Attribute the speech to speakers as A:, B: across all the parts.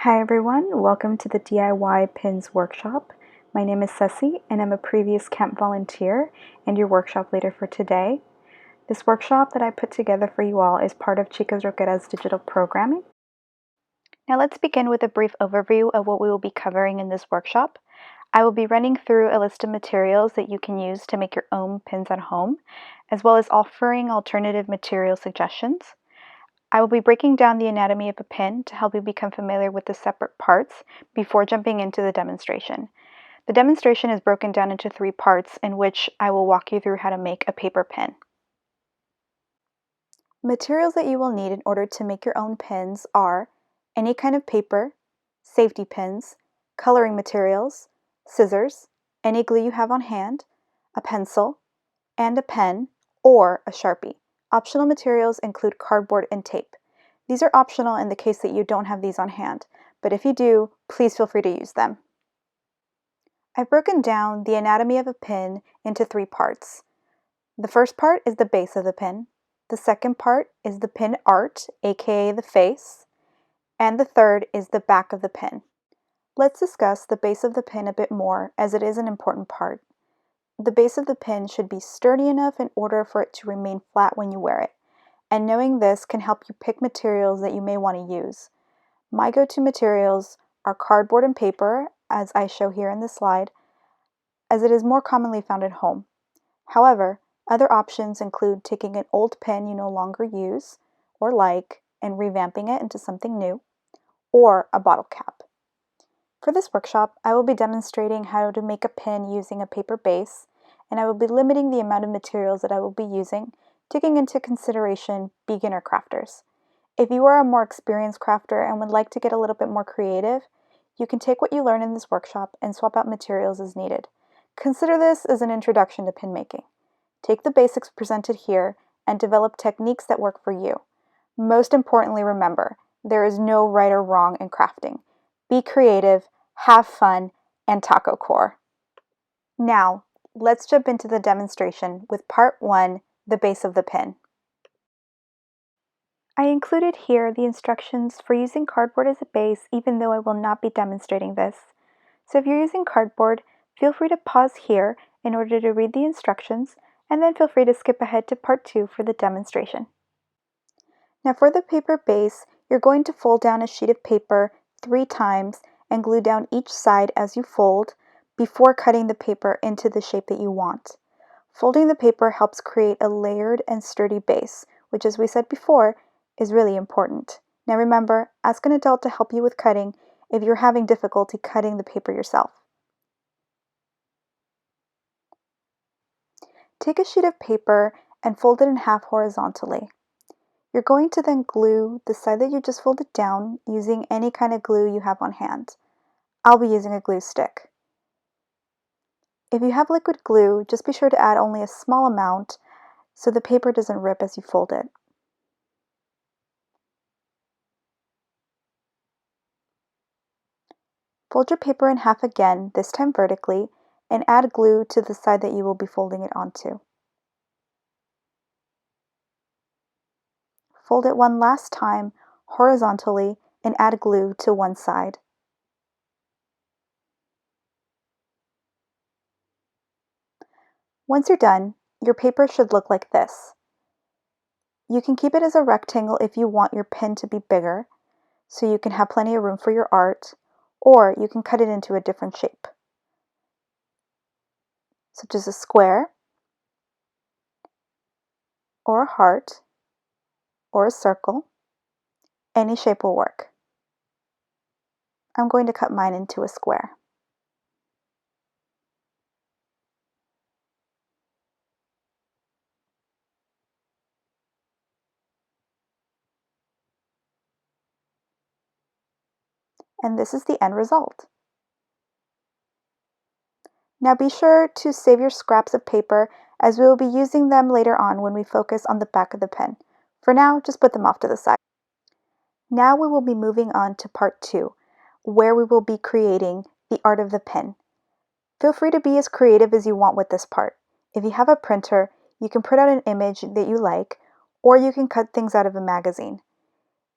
A: Hi everyone, welcome to the DIY Pins workshop. My name is Ceci and I'm a previous camp volunteer and your workshop leader for today. This workshop that I put together for you all is part of Chicas Rockeras digital programming. Now let's begin with a brief overview of what we will be covering in this workshop. I will be running through a list of materials that you can use to make your own pins at home, as well as offering alternative material suggestions. I will be breaking down the anatomy of a pin to help you become familiar with the separate parts before jumping into the demonstration. The demonstration is broken down into 3 parts in which I will walk you through how to make a paper pin. Materials that you will need in order to make your own pins are any kind of paper, safety pins, coloring materials, scissors, any glue you have on hand, a pencil, and a pen or a Sharpie. Optional materials include cardboard and tape. These are optional in the case that you don't have these on hand, but if you do, please feel free to use them. I've broken down the anatomy of a pin into 3 parts. The first part is the base of the pin. The second part is the pin art, aka the face, and the third is the back of the pin. Let's discuss the base of the pin a bit more as it is an important part. The base of the pin should be sturdy enough in order for it to remain flat when you wear it, and knowing this can help you pick materials that you may want to use. My go-to materials are cardboard and paper, as I show here in the slide, as it is more commonly found at home. However, other options include taking an old pin you no longer use or like and revamping it into something new, or a bottle cap. For this workshop, I will be demonstrating how to make a pin using a paper base, and I will be limiting the amount of materials that I will be using, taking into consideration beginner crafters. If you are a more experienced crafter and would like to get a little bit more creative, you can take what you learn in this workshop and swap out materials as needed. Consider this as an introduction to pin making. Take the basics presented here and develop techniques that work for you. Most importantly, remember, there is no right or wrong in crafting. Be creative, have fun, and taco core. Now, let's jump into the demonstration with part 1, the base of the pin. I included here the instructions for using cardboard as a base, even though I will not be demonstrating this. So if you're using cardboard, feel free to pause here in order to read the instructions, and then feel free to skip ahead to part 2 for the demonstration. Now for the paper base, you're going to fold down a sheet of paper 3 times and glue down each side as you fold before cutting the paper into the shape that you want. Folding the paper helps create a layered and sturdy base, which, as we said before, is really important. Now remember, ask an adult to help you with cutting if you're having difficulty cutting the paper yourself. Take a sheet of paper and fold it in half horizontally. You're going to then glue the side that you just folded down using any kind of glue you have on hand. I'll be using a glue stick. If you have liquid glue, just be sure to add only a small amount so the paper doesn't rip as you fold it. Fold your paper in half again, this time vertically, and add glue to the side that you will be folding it onto. Fold it one last time horizontally and add glue to one side. Once you're done, your paper should look like this. You can keep it as a rectangle if you want your pin to be bigger, so you can have plenty of room for your art, or you can cut it into a different shape, such as a square, or a heart, or a circle. Any shape will work. I'm going to cut mine into a square. And this is the end result. Now be sure to save your scraps of paper, as we will be using them later on when we focus on the back of the pen. For now, just put them off to the side. Now we will be moving on to part 2, where we will be creating the art of the pen. Feel free to be as creative as you want with this part. If you have a printer, you can print out an image that you like, or you can cut things out of a magazine.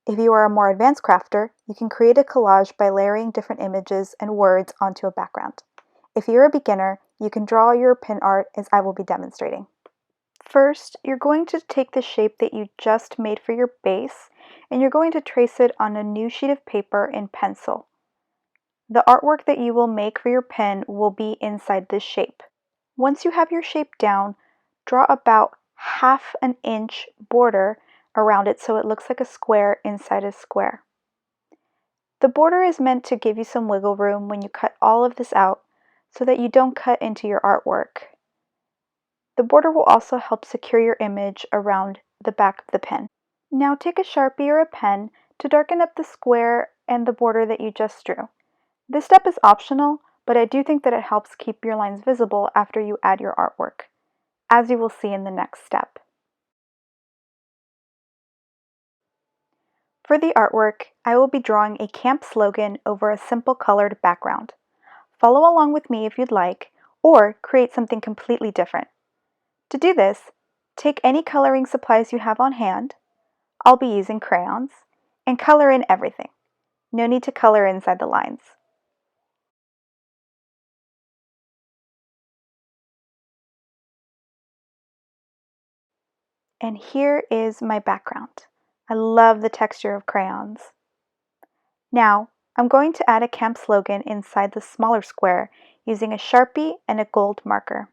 A: If you are a more advanced crafter, you can create a collage by layering different images and words onto a background. If you're a beginner, you can draw your pin art as I will be demonstrating. First, you're going to take the shape that you just made for your base, and you're going to trace it on a new sheet of paper in pencil. The artwork that you will make for your pin will be inside this shape. Once you have your shape down, draw about 1/2 inch border around it so it looks like a square inside a square. The border is meant to give you some wiggle room when you cut all of this out so that you don't cut into your artwork. The border will also help secure your image around the back of the pin. Now take a Sharpie or a pen to darken up the square and the border that you just drew. This step is optional, but I do think that it helps keep your lines visible after you add your artwork, as you will see in the next step. For the artwork, I will be drawing a camp slogan over a simple colored background. Follow along with me if you'd like, or create something completely different. To do this, take any coloring supplies you have on hand, I'll be using crayons, and color in everything. No need to color inside the lines. And here is my background. I love the texture of crayons. Now, I'm going to add a camp slogan inside the smaller square using a Sharpie and a gold marker.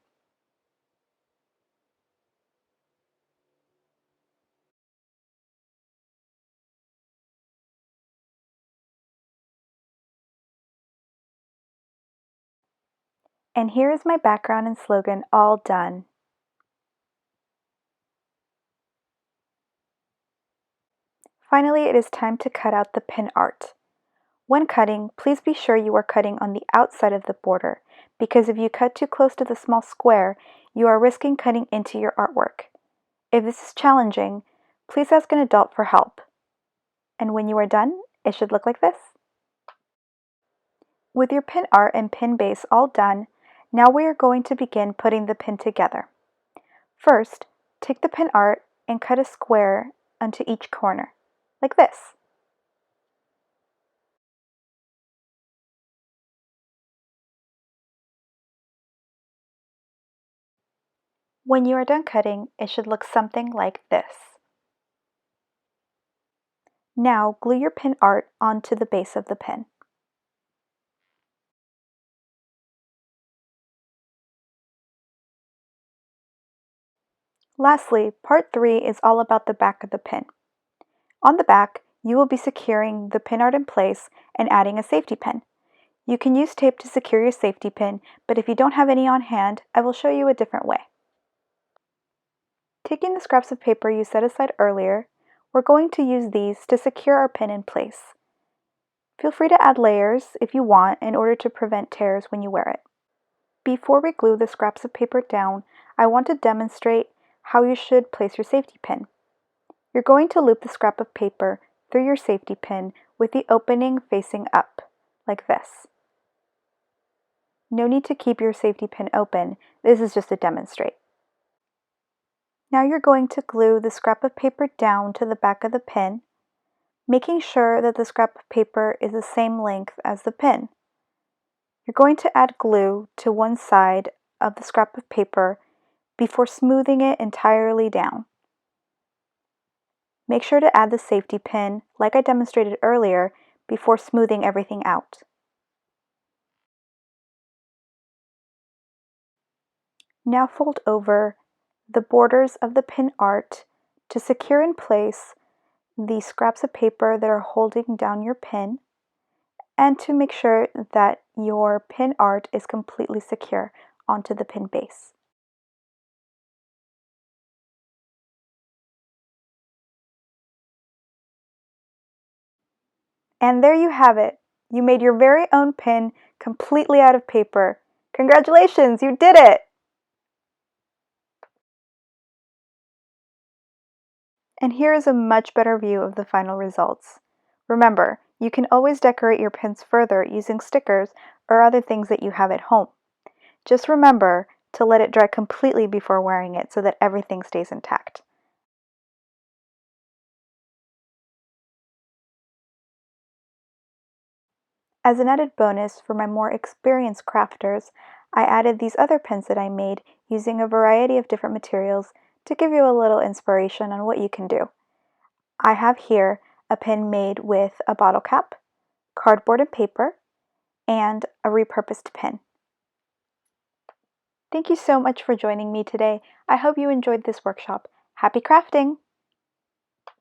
A: And here is my background and slogan all done. Finally, it is time to cut out the pin art. When cutting, please be sure you are cutting on the outside of the border, because if you cut too close to the small square, you are risking cutting into your artwork. If this is challenging, please ask an adult for help. And when you are done, it should look like this. With your pin art and pin base all done, now we are going to begin putting the pin together. First, take the pin art and cut a square onto each corner, like this. When you are done cutting, it should look something like this. Now glue your pin art onto the base of the pin. Lastly, part 3 is all about the back of the pin. On the back, you will be securing the pin art in place and adding a safety pin. You can use tape to secure your safety pin, but if you don't have any on hand, I will show you a different way. Taking the scraps of paper you set aside earlier, we're going to use these to secure our pin in place. Feel free to add layers if you want in order to prevent tears when you wear it. Before we glue the scraps of paper down, I want to demonstrate how you should place your safety pin. You're going to loop the scrap of paper through your safety pin with the opening facing up, like this. No need to keep your safety pin open, this is just to demonstrate. Now you're going to glue the scrap of paper down to the back of the pin, making sure that the scrap of paper is the same length as the pin. You're going to add glue to one side of the scrap of paper before smoothing it entirely down. Make sure to add the safety pin, like I demonstrated earlier, before smoothing everything out. Now fold over the borders of the pin art to secure in place the scraps of paper that are holding down your pin, and to make sure that your pin art is completely secure onto the pin base. And there you have it. You made your very own pin completely out of paper. Congratulations, you did it! And here is a much better view of the final results. Remember, you can always decorate your pins further using stickers or other things that you have at home. Just remember to let it dry completely before wearing it so that everything stays intact. As an added bonus for my more experienced crafters, I added these other pins that I made using a variety of different materials to give you a little inspiration on what you can do. I have here a pin made with a bottle cap, cardboard and paper, and a repurposed pin. Thank you so much for joining me today. I hope you enjoyed this workshop. Happy crafting!